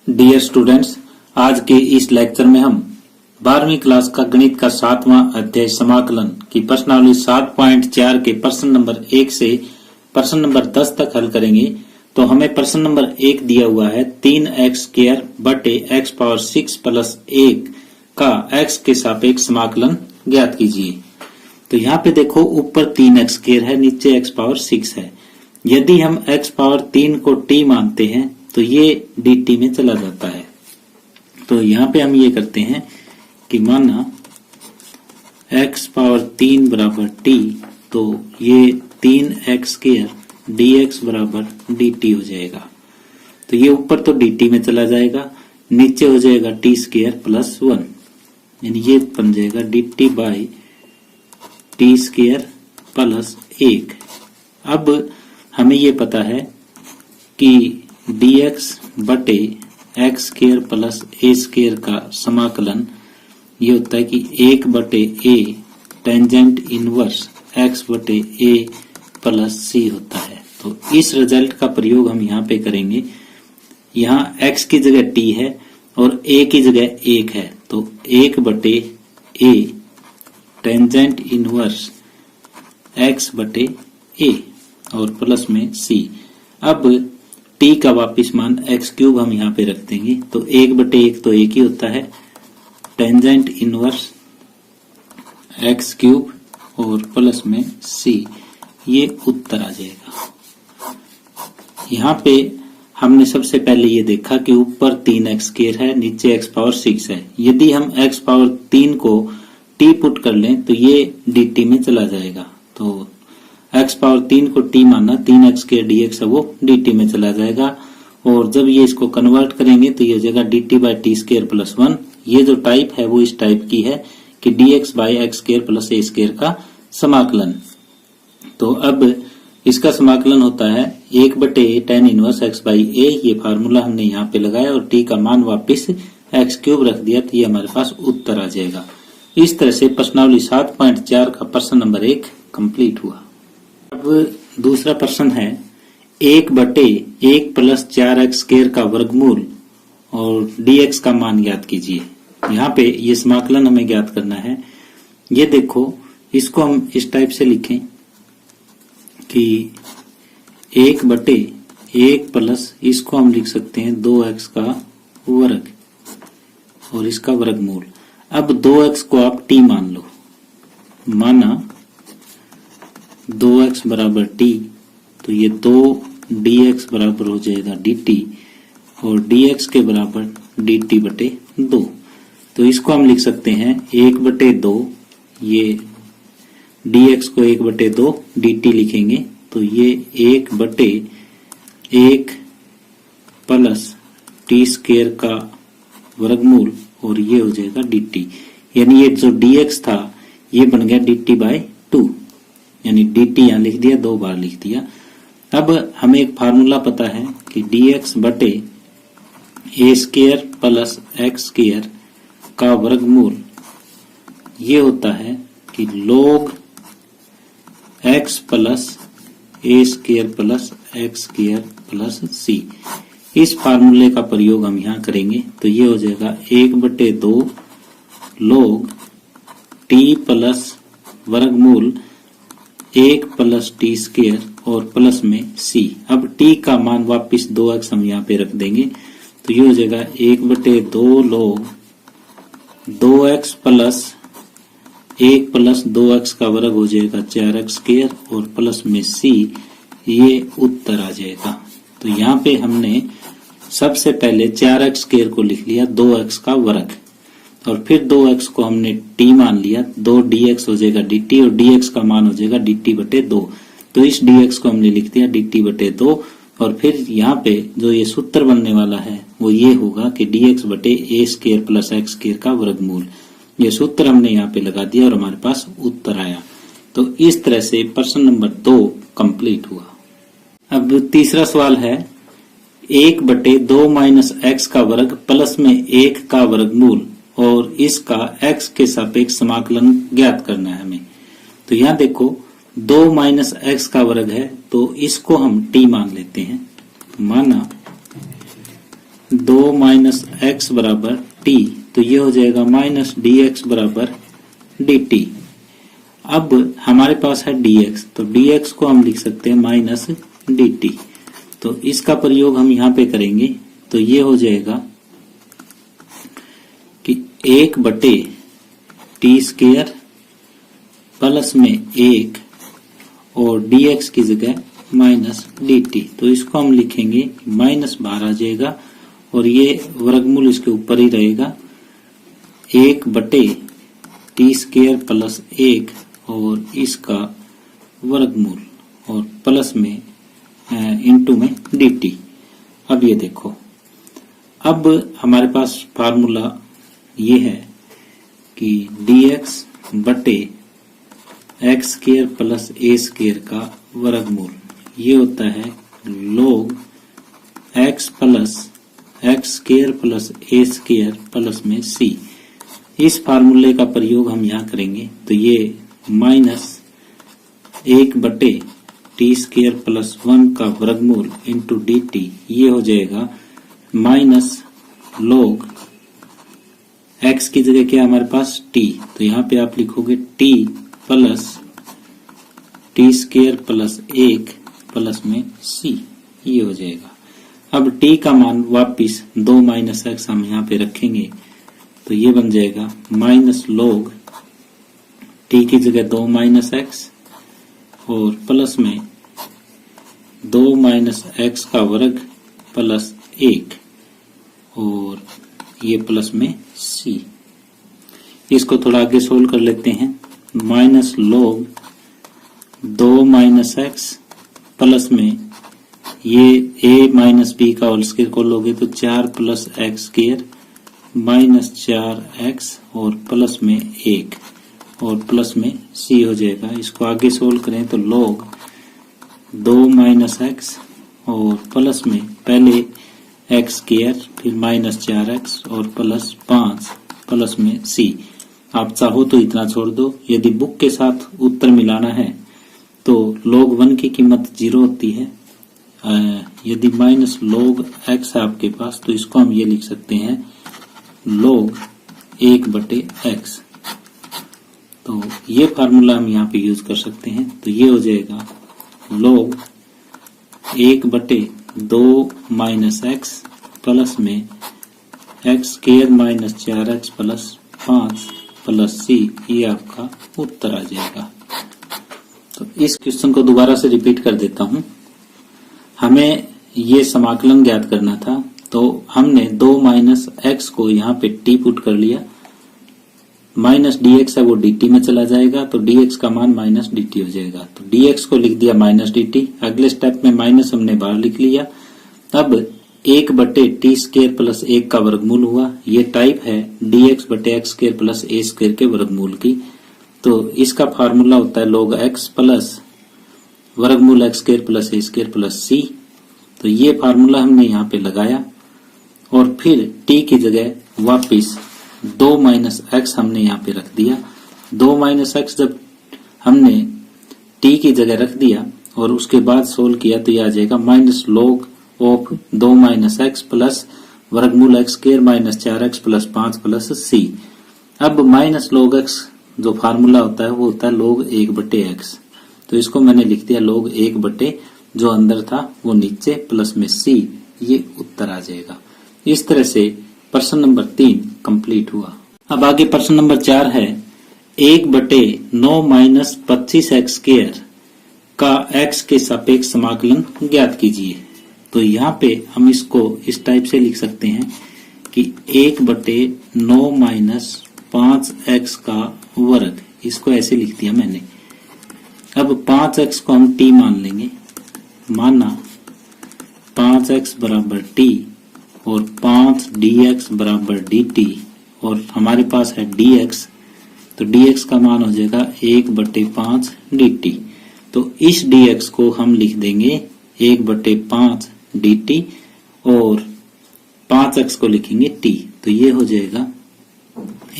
Dear students, आज के इस लेक्चर में हम 12वीं क्लास का गणित का 7वां अध्याय समाकलन की प्रश्नावली 7.4 के प्रश्न नंबर 1 से प्रश्न नंबर 10 तक हल करेंगे। तो हमें प्रश्न नंबर 1 दिया हुआ है 3x² बटे x पावर 6 प्लस 1 का x के सापेक्ष समाकलन ज्ञात कीजिए। तो यहाँ पे देखो, ऊपर 3x² है, नीचे x पावर 6 है। यदि हम x पावर 3 को t मानते हैं तो ये dt में चला जाता है। तो यहाँ पे हम ये करते हैं कि माना x पावर 3 बराबर t, तो ये 3x² dx बराबर dt हो जाएगा। तो ये ऊपर तो dt में चला जाएगा, नीचे हो जाएगा t² प्लस 1, यानी ये बन जाएगा dt बाई t² प्लस 1। अब हमें ये पता है कि dx बटे x² प्लस a² का समाकलन ये होता है कि 1 बटे a टेंजेंट इनवर्स x बटे a प्लस c होता है। तो इस रिजल्ट का प्रयोग हम यहाँ पे करेंगे। यहाँ x की जगह t है और a की जगह 1 है, तो 1 बटे a टेंजेंट इनवर्स x बटे a और प्लस में c। अब t का वापिस मान x³ हम यहाँ पे रख देंगे, तो 1 बटे 1 तो 1 ही होता है, टेंजेंट इनवर्स x³ और प्लस में c, ये उत्तर आ जाएगा। यहाँ पे हमने सबसे पहले ये देखा कि ऊपर 3x² है, नीचे x पावर 6 है। यदि हम x पावर 3 को t पुट कर लें तो ये dt में चला जाएगा। तो x पावर 3 को t माना, 3x² dx है वो dt में चला जाएगा। और जब ये इसको कन्वर्ट करेंगे तो ये हो जाएगा dt बाई t² प्लस 1। ये जो टाइप है वो इस टाइप की है कि dx by x² plus a² का समाकलन। तो अब इसका समाकलन होता है 1 बटे tan inverse x by a। ये फार्मूला हमने यहाँ पे लगाया और t का मान वापिस x³ रख दिया, तो ये हमारे पास उत्तर आ जाएगा। इस तरह से प्रश्नावली 7.4 का प्रश्न नंबर 1 कंप्लीट हुआ। अब दूसरा प्रश्न है 1 बटे 1 प्लस 4x² का वर्गमूल और dx का मान ज्ञात कीजिए। यहाँ पे ये समाकलन हमें ज्ञात करना है। ये देखो, इसको हम इस टाइप से लिखें कि 1 बटे 1 प्लस, इसको हम लिख सकते हैं 2x का वर्ग और इसका वर्गमूल। अब 2x को आप t मान लो, माना 2x बराबर t, तो ये 2 dx बराबर हो जाएगा dt और dx के बराबर dt बटे 2। तो इसको हम लिख सकते हैं 1 बटे 2, ये dx को 1 बटे 2 dt लिखेंगे, तो ये 1 बटे 1 प्लस t² का वर्गमूल और ये हो जाएगा dt, यानी ये जो dx था ये बन गया dt बाई 2, यानी dt यहाँ लिख दिया, 2 बार लिख दिया। अब हमें एक फार्मूला पता है कि dx बटे a² प्लस x² का वर्गमूल ये होता है कि log x plus a² plus x² plus c। इस फार्मूले का प्रयोग हम यहाँ करेंगे, तो ये हो जाएगा 1 बटे 2 log t प्लस वर्गमूल 1 प्लस t² और प्लस में c। अब t का मान वापिस 2x हम यहाँ पे रख देंगे, तो ये हो जाएगा 1 बटे 2 log 2x plus 1 plus 2x का वर्ग हो जाएगा 4x² और प्लस में c, ये उत्तर आ जाएगा। तो यहाँ पे हमने सबसे पहले 4x² को लिख लिया 2x का वर्ग और फिर 2x को हमने t मान लिया, 2 dx हो जाएगा dt और dx का मान हो जाएगा dt बटे 2। तो इस dx को हमने लिख दिया dt बटे 2 और फिर यहाँ पे जो ये सूत्र बनने वाला है वो ये होगा कि dx बटे a² प्लस x² का वर्गमूल। ये सूत्र हमने यहाँ पे लगा दिया और हमारे पास उत्तर आया। तो इस तरह से प्रश्न नंबर 2 कंप्लीट हुआ। अब तीसरा सवाल है 1 बटे 2 माइनस x का वर्ग प्लस में 1 का वर्गमूल और इसका x के सापेक्ष समाकलन ज्ञात करना है हमें। तो यहाँ देखो, 2 माइनस x का वर्ग है, तो इसको हम t मान लेते हैं। तो माना 2 माइनस एक्स बराबर टी, तो ये हो जाएगा माइनस डी एक्स बराबर डी टी। अब हमारे पास है dx, तो dx को हम लिख सकते हैं माइनस dt। तो इसका प्रयोग हम यहाँ पे करेंगे, तो ये हो जाएगा कि 1/t² प्लस में 1 और dx की जगह माइनस dt। तो इसको हम लिखेंगे माइनस बाहर आ जाएगा और ये वर्गमूल इसके ऊपर ही रहेगा। 1/t² प्लस 1 और इसका वर्गमूल और प्लस में इनटू में dt। अब ये देखो, अब हमारे पास फार्मूला ये है कि dx बटे x² प्लस a² का वर्गमूल ये होता है log x plus x² plus a² plus में c। इस फार्मूले का प्रयोग हम यहाँ करेंगे, तो ये माइनस 1/t² प्लस 1 का वर्गमूल इंटू dt, ये हो जाएगा माइनस log x की जगह क्या हमारे पास t, तो यहाँ पे आप लिखोगे t plus t² plus 1 plus में c, ये हो जाएगा। अब t का मान वापिस 2 माइनस x हम यहाँ पे रखेंगे, तो ये बन जाएगा माइनस log t की जगह 2 माइनस x और प्लस में 2 माइनस x का वर्ग प्लस 1 और ये प्लस में c। इसको थोड़ा आगे सोल्व कर लेते हैं। Minus log 2 minus x plus में ये a माइनस b का होल स्क्वायर को लोगे तो 4 प्लस x² माइनस 4x और प्लस में 1 और प्लस में c हो जाएगा। इसको आगे सोल्व करें तो log 2 माइनस x और प्लस में पहले x² फिर माइनस 4x और प्लस 5 प्लस में c। आप चाहो तो इतना छोड़ दो। यदि बुक के साथ उत्तर मिलाना है तो log 1 की कीमत 0 होती है। यदि माइनस log x है आपके पास तो इसको हम ये लिख सकते हैं log 1/x। तो ये फार्मूला हम यहाँ पे यूज कर सकते हैं, तो ये हो जाएगा log 1/2 माइनस x प्लस में x² minus 4x plus 5 plus c, ये आपका उत्तर आ जाएगा। तो इस क्वेश्चन को दोबारा से रिपीट कर देता हूं। हमें ये समाकलन ज्ञात करना था, तो हमने 2 माइनस x को यहाँ पे t पुट कर लिया, माइनस dx है वो dt में चला जाएगा, तो dx का मान माइनस dt हो जाएगा। तो dx को लिख दिया माइनस dt। अगले स्टेप में माइनस हमने बाहर लिख लिया। अब 1/t² प्लस 1 का वर्गमूल हुआ, ये टाइप है dx बटे x² प्लस a² के वर्गमूल की। तो इसका फार्मूला होता है log x प्लस वर्गमूल x² plus a² plus c। तो ये फार्मूला हमने यहाँ पे लगाया और फिर t की जगह वापिस 2 माइनस x हमने यहाँ पे रख दिया। 2 माइनस x जब हमने t की जगह रख दिया और उसके बाद सोल्व किया तो ये आ जाएगा minus log of 2 minus x plus वर्गमूल x² minus 4x plus 5 plus c। अब माइनस log x जो फार्मूला होता है वो होता है log 1/x। तो इसको मैंने लिख दिया log 1/ जो अंदर था वो नीचे प्लस में c, ये उत्तर आ जाएगा। इस तरह से प्रश्न नंबर 3 कंप्लीट हुआ। अब आगे प्रश्न नंबर 4 है 1/9 माइनस 25x² का x के सापेक्ष समाकलन ज्ञात कीजिए। तो यहाँ पे हम इसको इस टाइप से लिख सकते हैं कि 1/9 माइनस 5x का वर्ग, इसको ऐसे लिख दिया मैंने। अब 5x को हम t मान लेंगे, माना 5x बराबर t और 5 dx बराबर dt और हमारे पास है dx, तो dx का मान हो जाएगा 1/5 dt। तो इस dx को हम लिख देंगे 1/5 dt और 5x को लिखेंगे t। तो ये हो जाएगा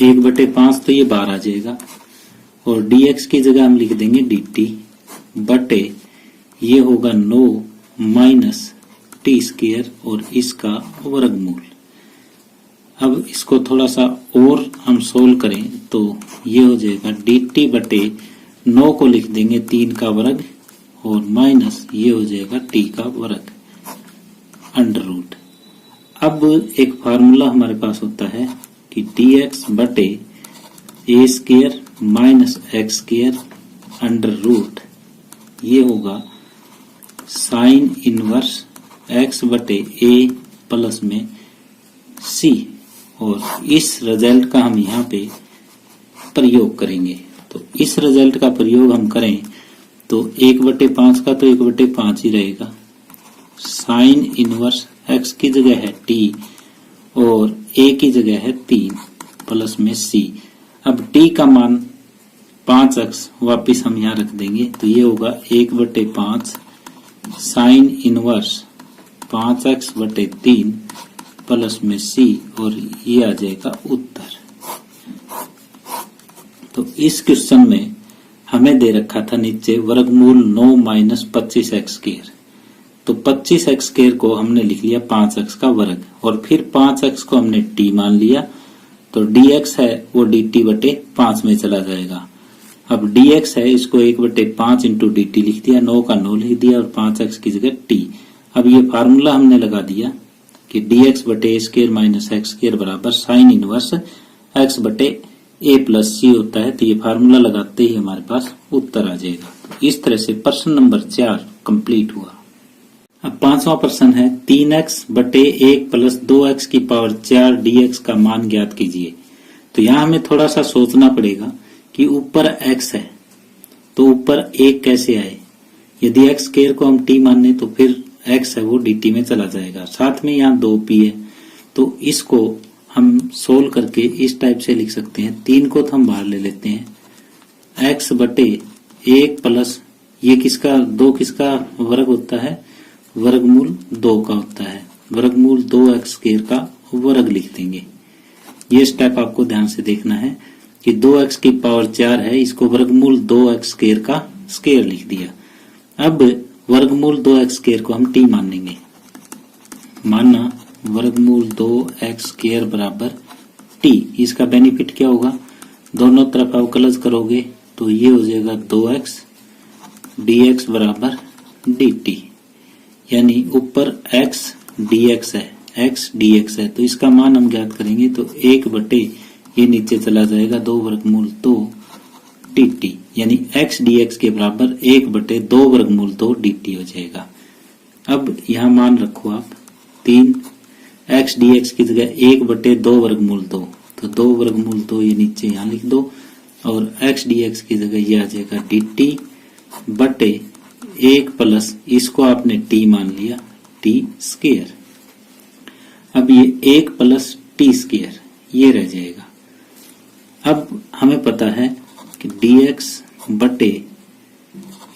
1/5, तो ये बाहर आ जाएगा और dx की जगह हम लिख देंगे dt बटे ये होगा 9 माइनस टी स्क्वायर और इसका वर्गमूल। अब इसको थोड़ा सा और हम सोल्व करें तो ये हो जाएगा dt बटे 9 को लिख देंगे 3 का वर्ग और माइनस ये हो जाएगा t का वर्ग अंडर रूट। अब एक फार्मूला हमारे पास होता है कि dx बटे a square minus x square under root, ये होगा साइन इनवर्स x बटे a प्लस में c, और इस रिजल्ट का हम यहाँ पे प्रयोग करेंगे। तो इस रिजल्ट का प्रयोग हम करें तो 1/5 का तो 1/5 ही रहेगा। साइन इनवर्स x की जगह है t और a की जगह है 3 प्लस में c। अब t का मान 5x वापिस हम यहाँ रख देंगे तो ये होगा 1/5 साइन इनवर्स 5x बटे 3 प्लस में c, और ये आ जाएगा उत्तर। तो इस क्वेश्चन में हमें दे रखा था नीचे वर्गमूल 9 माइनस 25x स्क्वायर, तो 25x स्क्वायर को हमने लिख लिया 5x का वर्ग और फिर 5x को हमने t मान लिया, तो dx है वो dt बटे 5 में चला जाएगा। अब dx है इसको 1/5 इंटू dt लिख दिया, 9 का 9 लिख दिया और 5x की जगह t। अब ये फार्मूला हमने लगा दिया कि dx बटे a square minus x square बराबर साइन इनवर्स x बटे a प्लस c होता है। तो ये फार्मूला लगाते ही हमारे पास उत्तर आ जाएगा। तो इस तरह से प्रश्न नंबर 4 कंप्लीट हुआ। अब 5वां प्रश्न है 3x बटे 1 प्लस 2x की पावर 4 dx का मान ज्ञात कीजिए। तो यहाँ हमें थोड़ा सा सोचना पड़ेगा कि ऊपर x है तो ऊपर 1 कैसे आए। यदि x स्क्वायर को हम t माने तो फिर x है वो dt में चला जाएगा। साथ में यहाँ 2p है तो इसको हम सोल्व करके इस टाइप से लिख सकते हैं। 3 को तो हम बाहर ले लेते हैं, x बटे 1 प्लस ये किसका 2 किसका वर्ग होता है, वर्गमूल 2 का होता है, वर्गमूल 2x स्क्वायर का वर्ग लिख देंगे। ये स्टेप आपको ध्यान से देखना है कि 2x की पावर 4 है, इसको वर्गमूल 2x स्क्वायर का स्क्वायर लिख दिया। अब वर्गमूल 2x स्क्वायर को हम t मान लेंगे, माना वर्गमूल 2x स्क्वायर बराबर t। इसका बेनिफिट क्या होगा, दोनों तरफ अवकलज करोगे तो ये हो जाएगा 2x dx बराबर dt, यानी ऊपर x dx है, x dx है तो इसका मान हम ज्ञात करेंगे तो 1 बटे ये नीचे चला जाएगा 2 वर्गमूल 2 dt, यानी x dx के बराबर 1 बटे 2 वर्गमूल 2 dt हो जाएगा। अब यहाँ मान रखो आप 3 x dx की जगह 1 बटे 2 वर्गमूल 2, तो 2 वर्गमूल 2 ये नीचे यहाँ लिख दो और x dx की जगह ये आ जाएगा dt बटे 1 प्लस इसको आपने t मान लिया t स्क्वायर। अब ये 1 प्लस t स्क्वायर ये रह जाएगा। अब हमें पता है कि dx बटे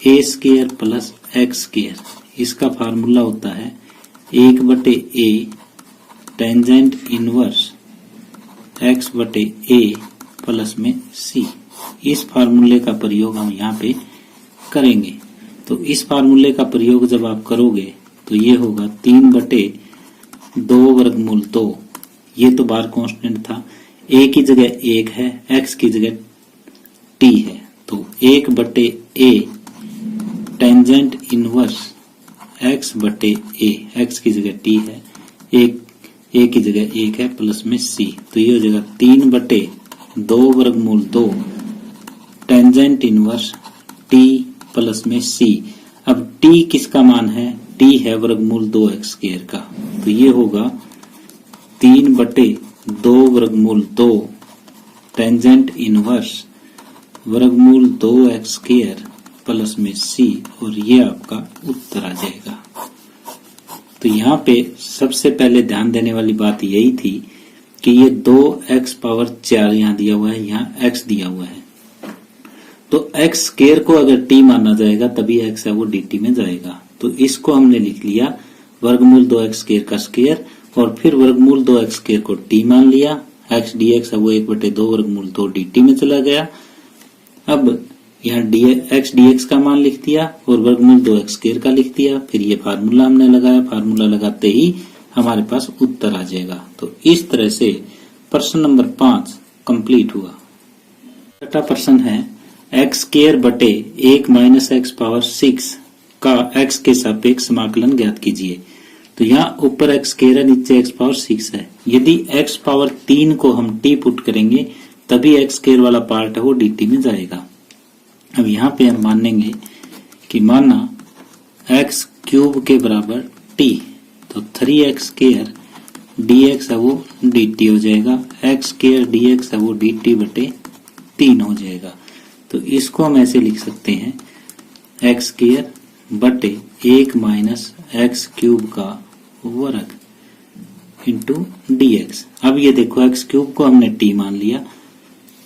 a square plus x square, इसका फार्मूला होता है 1 बटे a टेंजेंट इनवर्स x बटे a प्लस में c। इस फार्मूले का प्रयोग हम यहाँ पे करेंगे। तो इस फार्मूले का प्रयोग जब आप करोगे तो ये होगा 3 बटे 2 वर्गमूल 2, ये तो बार कांस्टेंट था, a की जगह 1 है, x की जगह t है, तो 1 बटे a टेंजेंट इनवर्स x बटे a, x की जगह t है, a की जगह 1 है प्लस में c, तो ये हो जाएगा 3 बटे 2 वर्गमूल 2 टेंजेंट इनवर्स t प्लस में c। अब t किसका मान है, t है वर्गमूल 2x स्क्वायर का, तो ये होगा 3 बटे 2 वर्गमूल 2 टेंजेंट इनवर्स वर्गमूल 2x स्क्वायर प्लस में c, और ये आपका उत्तर आ जाएगा। तो यहाँ पे सबसे पहले ध्यान देने वाली बात यही थी कि ये 2x पावर 4 यहाँ दिया हुआ है, यहाँ x दिया हुआ है, तो x स्क्वायर को अगर t माना जाएगा तभी x है वो dt में जाएगा। तो इसको हमने लिख लिया वर्गमूल 2x स्क्वायर का स्क्वायर और फिर वर्गमूल 2x स्क्वायर को t मान लिया, x dx है वो 1 बटे 2 वर्गमूल 2 dt में चला गया। अब यहाँ एक्स डी एक्स का मान लिख दिया और वर्गमूल 2x स्क्वायर का लिख दिया। फिर ये फार्मूला हमने लगाया, फार्मूला लगाते ही हमारे पास उत्तर आ जाएगा। तो इस तरह से प्रश्न नंबर 5 कंप्लीट हुआ। छठा प्रश्न है एक्स स्क्वायर बटे 1 माइनस एक्स पावर 6 का एक्स के सापेक्ष समाकलन ज्ञात कीजिए। तो यहाँ ऊपर एक्स स्क्वायर है, नीचे एक्स पावर 6 है। यदि एक्स पावर 3 को हम टी पुट करेंगे तभी एक्स स्क्वायर वाला पार्ट है वो dt में जाएगा। अब यहाँ पे हम मानेंगे कि माना एक्स क्यूब के बराबर t, तो 3x स्क्वायर dx है वो dt हो जाएगा। एक्स स्क्वायर dx है वो dt बटे 3 हो जाएगा। तो इसको हम ऐसे लिख सकते हैं एक्स स्क्वायर बटे 1 माइनस एक्स क्यूब का वर्ग इंटू dx। अब ये देखो एक्स क्यूब को हमने t मान लिया,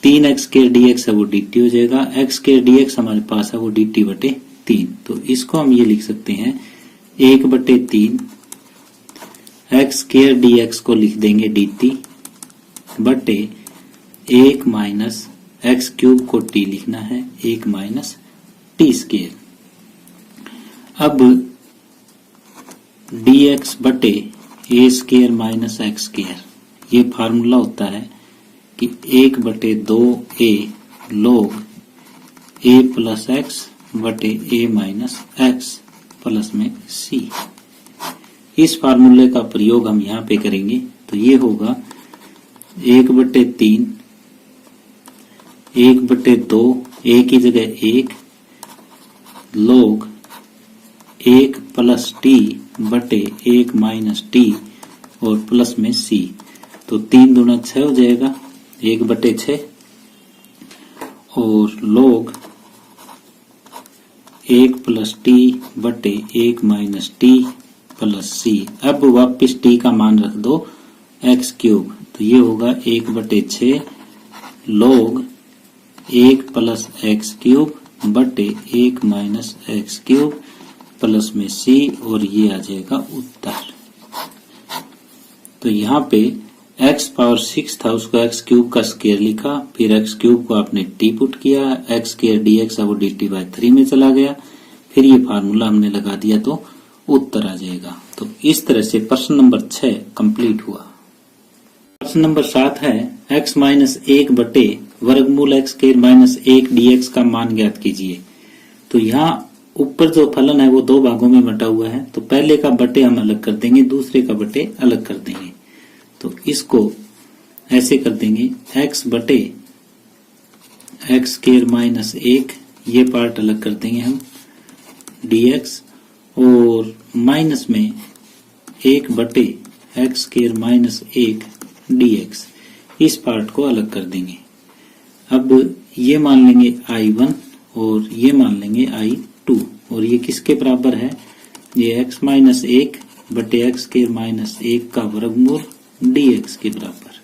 3x स्क्वायर dx है वो dt हो जाएगा। x स्क्वायर dx हमारे पास है वो dt बटे 3। तो इसको हम ये लिख सकते हैं 1 बटे 3 एक्स स्क्वायर dx को लिख देंगे dt बटे 1 माइनस एक्स क्यूब को t लिखना है 1 माइनस टी स्क्वायर। अब dx बटे a square minus x square, ये फार्मूला होता है कि 1 बटे 2a log a plus x बटे a माइनस एक्स प्लस में c। इस फार्मूले का प्रयोग हम यहाँ पे करेंगे तो ये होगा 1 बटे 3 1 बटे 2 a की जगह 1 log 1 प्लस t बटे 1 माइनस t और प्लस में c। तो 3 दूना 6 हो जाएगा 1 बटे 6 और log 1 प्लस t बटे 1 माइनस t प्लस c। अब वापिस t का मान रख दो एक्स क्यूब, तो ये होगा 1 बटे 6 log 1 प्लस एक्स क्यूब बटे 1 माइनस एक्स क्यूब प्लस में c और ये आ जाएगा उत्तर। तो यहाँ पे x पावर 6 था उसको x क्यूब का स्क्वायर लिखा, फिर x क्यूब को आपने t पुट किया, x स्क्वायर dx है वो dt बाय 3 में चला गया, फिर ये फार्मूला हमने लगा दिया तो उत्तर आ जाएगा। तो इस तरह से प्रश्न नंबर 6 कंप्लीट हुआ। प्रश्न नंबर 7 है x माइनस 1 बटे वर्गमूल x स्क्वायर माइनस 1 dx का मान ज्ञात कीजिए। तो यहाँ ऊपर जो फलन है वो 2 भागों में बटा हुआ है, तो पहले का बटे हम अलग कर देंगे, दूसरे का बटे अलग कर देंगे। तो इसको ऐसे कर देंगे x बटे एक्स स्क्वायर माइनस 1, ये पार्ट अलग कर देंगे हम dx, और माइनस में 1 बटे एक्स स्क्वायर माइनस 1 dx, इस पार्ट को अलग कर देंगे। अब ये मान लेंगे I1 और ये मान लेंगे I2, और ये किसके बराबर है, ये x माइनस 1 बटे एक्स स्क्वायर माइनस 1 का वर्गमूल dx के बराबर,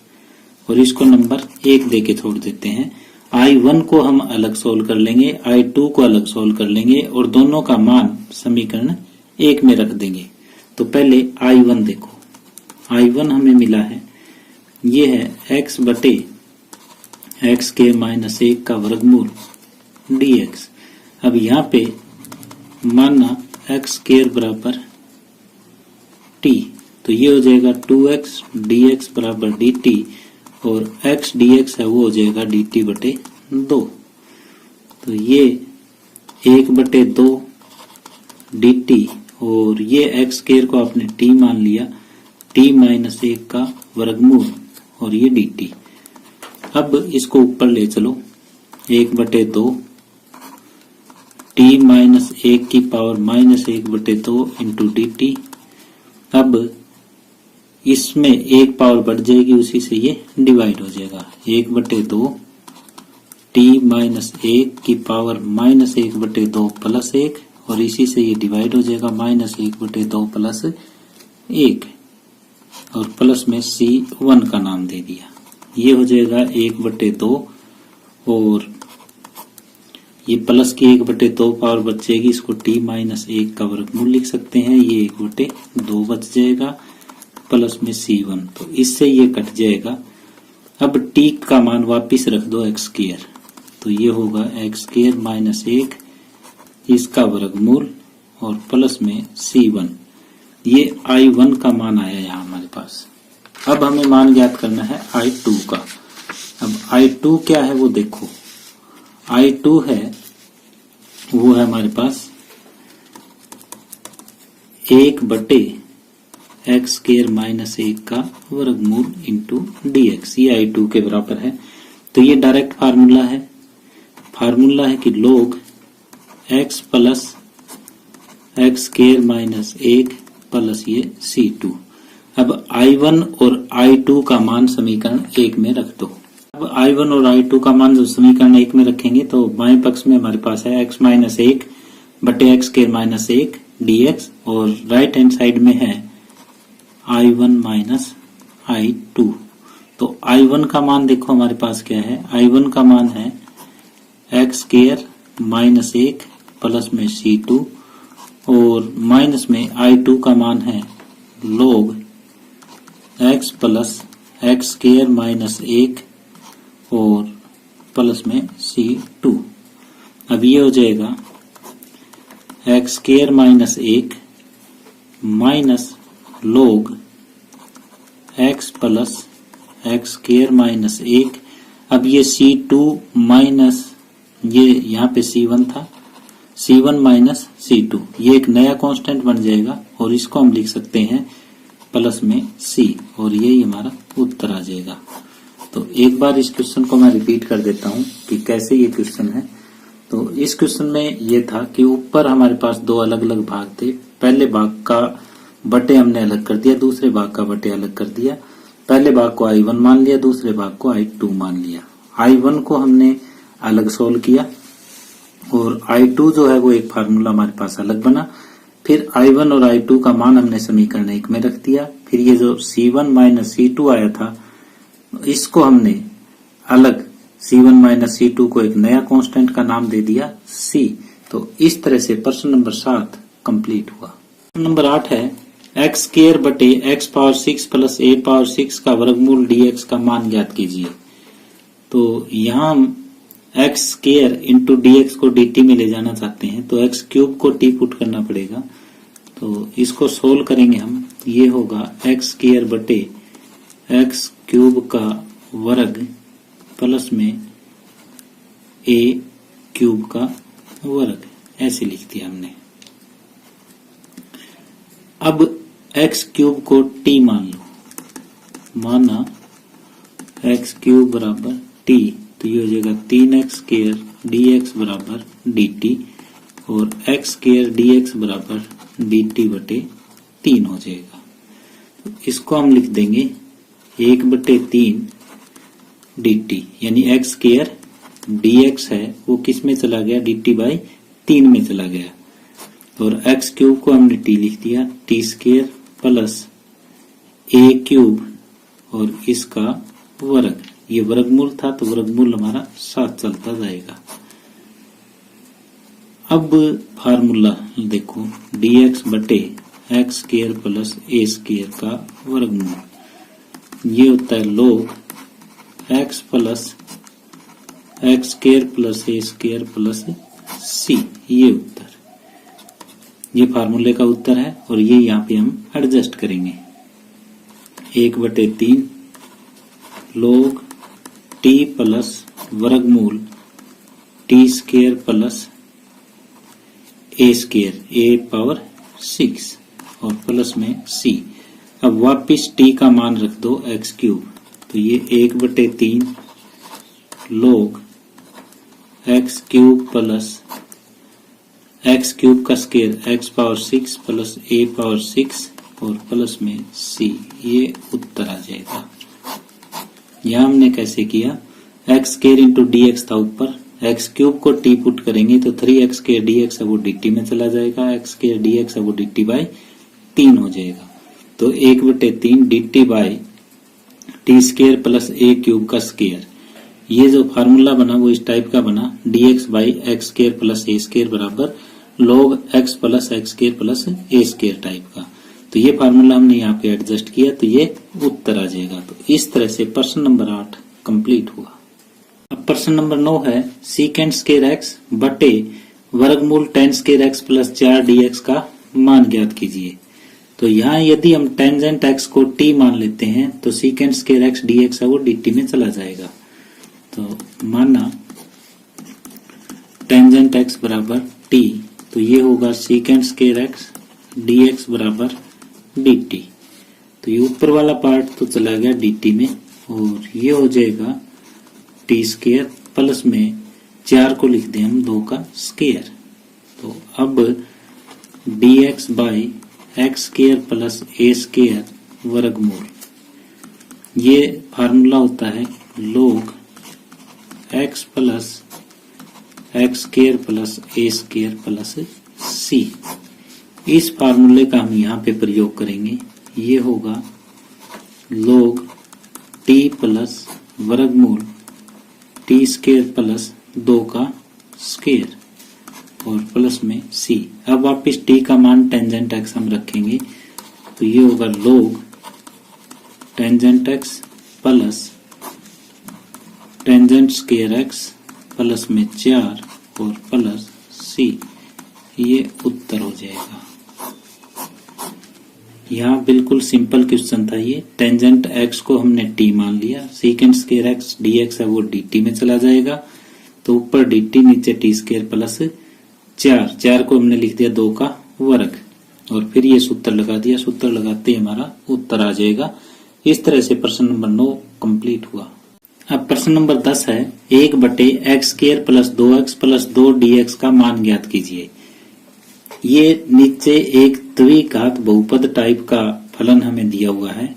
और इसको नंबर 1 दे के छोड़ देते हैं। I1 को हम अलग सोल्व कर लेंगे, I2 को अलग सोल्व कर लेंगे और दोनों का मान समीकरण 1 में रख देंगे। तो पहले I1 देखो, I1 हमें मिला है, ये है x बटे एक्स स्क्वायर माइनस 1 का वर्गमूल dx। अब यहाँ पे माना एक्स स्क्वायर बराबर t, तो ये हो जाएगा 2x dx बराबर dt, और x dx है वो हो जाएगा dt बटे 2। तो ये 1 बटे 2 dt, और ये x स्क्वायर को आपने t मान लिया, t माइनस 1 का वर्गमूल और ये dt। अब इसको ऊपर ले चलो, 1 बटे 2 t माइनस 1 की पावर माइनस 1 बटे 2 इंटू dt। अब इसमें एक पावर बढ़ जाएगी, उसी से ये डिवाइड हो जाएगा, 1 बटे 2 t माइनस 1 की पावर माइनस 1 बटे 2 प्लस 1, और इसी से ये डिवाइड हो जाएगा माइनस 1 बटे 2 प्लस 1, और प्लस में c1 का नाम दे दिया। ये हो जाएगा 1 बटे 2, और ये प्लस की 1 बटे 2 पावर बच जाएगी, इसको t माइनस 1 का वर्गमूल लिख सकते हैं, ये 1 बटे 2 बच जाएगा प्लस में c1, तो इससे ये कट जाएगा। अब t का मान वापिस रख दो एक्स स्क्वायर, तो ये होगा एक्स स्क्वायर माइनस 1 इसका वर्गमूल और प्लस में C1। ये I1 का मान आया यहाँ हमारे पास। अब हमें मान ज्ञात करना है I2 का। अब I2 क्या है वो देखो, I2 है वो है हमारे पास 1/x स्क्वायर माइनस 1 का वर्गमूल इंटू dx, ये I2 के बराबर है। तो ये डायरेक्ट फार्मूला है कि log x plus x square minus 1 plus ये C2। अब I1 और I2 का मान समीकरण 1 में रख दो। अब I1 और I2 का मान जब समीकरण 1 में रखेंगे तो बाएं पक्ष में हमारे पास है x माइनस 1 बटे एक्स स्क्वायर माइनस 1 dx और राइट हैंड साइड में है I1 माइनस I2। तो I1 का मान देखो हमारे पास क्या है, I1 का मान है एक्स स्क्वायर माइनस 1 प्लस में C2 और माइनस में I2 का मान है log x plus x square minus 1 और प्लस में C2। अब ये हो जाएगा x square minus 1 minus log x plus x square minus 1। अब ये C2 माइनस ये यहाँ पे C1 था, C1 माइनस C2, ये एक नया कांस्टेंट बन जाएगा और इसको हम लिख सकते हैं प्लस में C और यही हमारा उत्तर आ जाएगा। तो एक बार इस क्वेश्चन को मैं रिपीट कर देता हूँ कि कैसे ये क्वेश्चन है। तो इस क्वेश्चन में ये था कि ऊपर हमारे पास दो अलग अलग भाग थे, पहले भाग का बटे हमने अलग कर दिया, दूसरे भाग का बटे अलग कर दिया। पहले भाग को I1 मान लिया, दूसरे भाग को I2 मान लिया। I1 को हमने अलग सोल्व किया और I2 जो है वो एक फार्मूला हमारे पास अलग बना। फिर I1 और I2 का मान हमने समीकरण 1 में रख दिया। फिर ये जो C1 माइनस C2 आया था इसको हमने अलग, C1 माइनस C2 को एक नया कांस्टेंट का नाम दे दिया C। तो इस तरह से प्रश्न नंबर 7 कंप्लीट हुआ। प्रश्न नंबर 8 है एक्स स्क्वायर बटे x power 6 plus a power 6 का वर्गमूल dx का मान ज्ञात कीजिए। तो यहाँ हम एक्स स्क्वायर इंटू dx को dt में ले जाना चाहते हैं तो एक्स क्यूब को t पुट करना पड़ेगा। तो इसको सोल्व करेंगे हम, ये होगा एक्स स्क्वायर बटे एक्स क्यूब का वर्ग प्लस में a क्यूब का वर्ग, ऐसे लिख दिया हमने। अब एक्स क्यूब को t मान लो, माना एक्स क्यूब बराबर t, तो ये हो जाएगा 3x स्क्वायर dx बराबर dt और x स्क्वायर dx बराबर dt बटे 3 हो जाएगा। तो इसको हम लिख देंगे 1/3 dt, यानी x स्क्वायर dx है वो किस में चला गया, dt बाई 3 में चला गया और x क्यूब को हमने t लिख दिया, t square plus a cube और इसका वर्ग, ये वर्गमूल था तो वर्गमूल हमारा साथ चलता जाएगा। अब फार्मूला देखो, dx बटे x square plus a square का वर्गमूल, ये होता है log x plus x square plus a square plus c, ये उत्तर, ये फार्मूले का उत्तर है और ये यहाँ पे हम एडजस्ट करेंगे। 1/3 log t प्लस वर्गमूल t square plus a square a power 6 और प्लस में c। अब वापिस t का मान रख दो x क्यूब, तो ये 1/3 log x cube plus x cube का square x power 6 plus a power 6 और प्लस में c, ये उत्तर आ जाएगा। यहाँ हमने कैसे किया, एक्स स्क्वायर इंटू dx था ऊपर, एक्स क्यूब को t पुट करेंगे तो 3x स्क्वायर dx है वो dt में चला जाएगा, एक्स स्क्वायर dx है वो dt बाई 3 हो जाएगा। तो 1/3 dt by T square plus a cube का स्क्वायर, ये जो फार्मूला बना वो इस टाइप का बना, dx by x square plus a square बराबर log x plus x square plus a square type का। तो ये फार्मूला हमने यहाँ पे एडजस्ट किया तो ये उत्तर आ जाएगा। तो इस तरह से प्रश्न नंबर 8 कंप्लीट हुआ। अब प्रश्न नंबर 9 है सीकेंड स्क्वायर एक्स बटे वर्गमूल tan square x plus 4 dx का मान ज्ञात कीजिए। तो यहाँ यदि हम टेंजेंट एक्स को t मान लेते हैं तो सीकेंड स्क्वायर एक्स dx है वो dt में चला जाएगा। तो माना टेंजेंट एक्स बराबर t, तो ये होगा सीकेंड स्क्वायर एक्स dx बराबर dt। तो ये ऊपर वाला पार्ट तो चला गया dt में और ये हो जाएगा टी स्क्वायर प्लस में 4 को लिख दें हम 2 का स्क्वायर। तो अब dx by x square plus a square वर्गमूल, ये फार्मूला होता है log x plus x square plus a square plus c. इस फार्मूले का हम यहाँ पे प्रयोग करेंगे। ये होगा log t प्लस वर्गमूल टी स्क्वायर प्लस 2 का स्क्वायर और प्लस में c। अब वापिस t का मान टेंजेंट x हम रखेंगे तो ये होगा log tangent x plus tangent square x plus में 4 और प्लस c। ये उत्तर हो जाएगा। यहाँ बिल्कुल सिंपल क्वेश्चन था ये। टेंजेंट x को हमने t मान लिया, सीकेंड स्क्वायर x dx है वो dt में चला जाएगा। तो ऊपर dt नीचे t स्क्वायर प्लस 4 को हमने लिख दिया 2 का वर्ग और फिर ये सूत्र लगा दिया। सूत्र लगाते ही हमारा उत्तर आ जाएगा। इस तरह से प्रश्न नंबर 9 कंप्लीट हुआ। अब प्रश्न नंबर 10 है 1 बटे x square plus 2x plus 2 dx का मान ज्ञात कीजिए। ये नीचे एक द्विघात बहुपद टाइप का फलन हमें दिया हुआ है।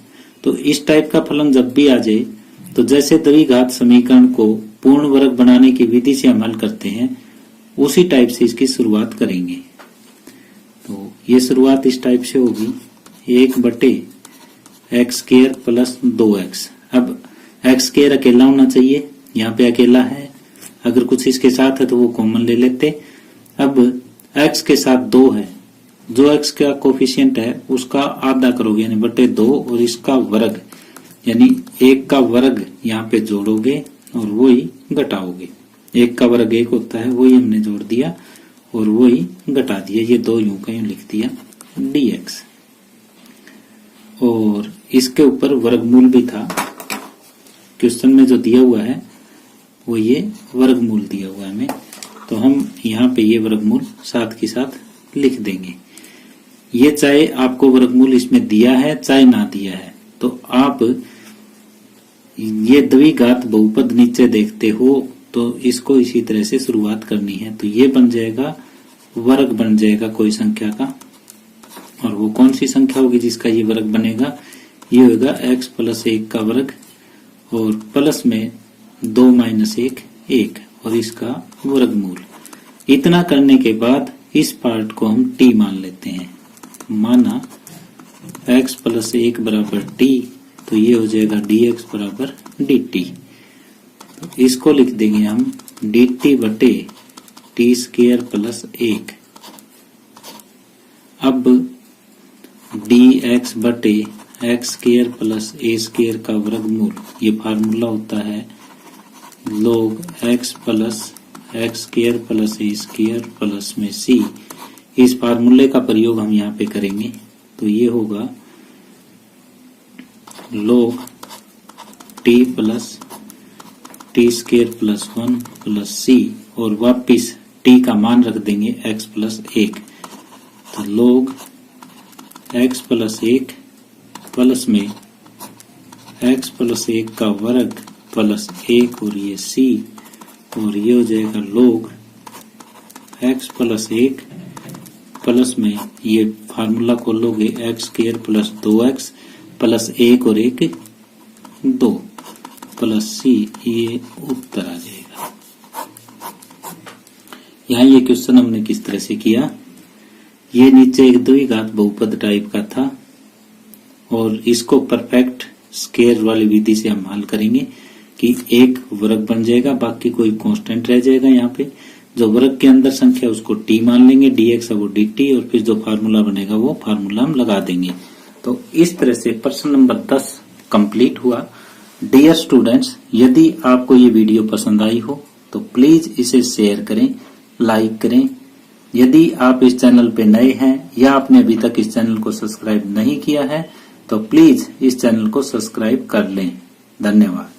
तो इस टाइप का फलन जब भी आ जाए तो जैसे द्विघात समीकरण को पूर्ण वर्ग बनाने की विधि से हम हल करते हैं उसी टाइप से इसकी शुरुआत करेंगे। तो ये शुरुआत इस टाइप से होगी 1 बटे एक्स स्क्वायर प्लस 2x। अब एक्स स्क्वायर अकेला होना चाहिए, यहाँ पे अकेला है। अगर कुछ इसके साथ है तो वो कॉमन ले लेते। अब x के साथ 2 है, जो x का कोफिशिएंट है उसका आधा करोगे यानी बटे 2 और इसका वर्ग यानी 1 का वर्ग यहाँ पे जोड़ोगे और वही घटाओगे। 1 का वर्ग 1 होता है, वही हमने जोड़ दिया और वही घटा दिया। ये 2 यूं का यूं लिख दिया dx और इसके ऊपर वर्गमूल भी था। क्वेश्चन में जो दिया हुआ है वो ये वर्गमूल दिया हुआ है हमें, तो हम यहाँ पे ये वर्गमूल साथ के साथ लिख देंगे। ये चाहे आपको वर्गमूल इसमें दिया है चाहे ना दिया है, तो आप ये द्विघात बहुपद नीचे देखते हो तो इसको इसी तरह से शुरुआत करनी है। तो ये बन जाएगा वर्ग बन जाएगा कोई संख्या का, और वो कौन सी संख्या होगी जिसका ये वर्ग बनेगा? ये होगा x प्लस 1 का वर्ग और प्लस में 2 माइनस 1 और इसका वर्गमूल। इतना करने के बाद इस पार्ट को हम t मान लेते हैं। माना x प्लस 1 बराबर t, तो ये हो जाएगा dx बराबर dt। तो इसको लिख देंगे हम dt बटे टी स्क्वायर प्लस 1। अब dx बटे x square plus a square का वर्गमूल, ये फार्मूला होता है log x plus x square plus a square plus में c। इस फार्मूले का प्रयोग हम यहाँ पे करेंगे, तो ये होगा log t plus T square plus 1 plus c और वापिस t का मान रख देंगे x प्लस 1। तो log x प्लस 1 प्लस में x प्लस 1 का वर्ग प्लस 1 और ये c, और ये हो जाएगा log x प्लस 1 प्लस में ये फार्मूला खोलोगे x square plus 2x plus 1 और 1 2 प्लस c, ये उत्तर आ जाएगा। यहाँ ये क्वेश्चन हमने किस तरह से किया, ये नीचे एक द्विघात बहुपद टाइप का था और इसको परफेक्ट स्क्वायर वाली विधि से हम हल करेंगे कि एक वर्ग बन जाएगा, बाकी कोई कांस्टेंट रह जाएगा। यहाँ पे जो वर्ग के अंदर संख्या उसको t मान लेंगे, dx है वो dt और फिर जो फार्मूला बनेगा वो फार्मूला हम लगा देंगे। तो इस तरह से प्रश्न नंबर 10 कंप्लीट हुआ। डियर स्टूडेंट्स, यदि आपको ये वीडियो पसंद आई हो तो प्लीज इसे शेयर करें, लाइक करें। यदि आप इस चैनल पे नए हैं या आपने अभी तक इस चैनल को सब्सक्राइब नहीं किया है तो प्लीज इस चैनल को सब्सक्राइब कर लें। धन्यवाद।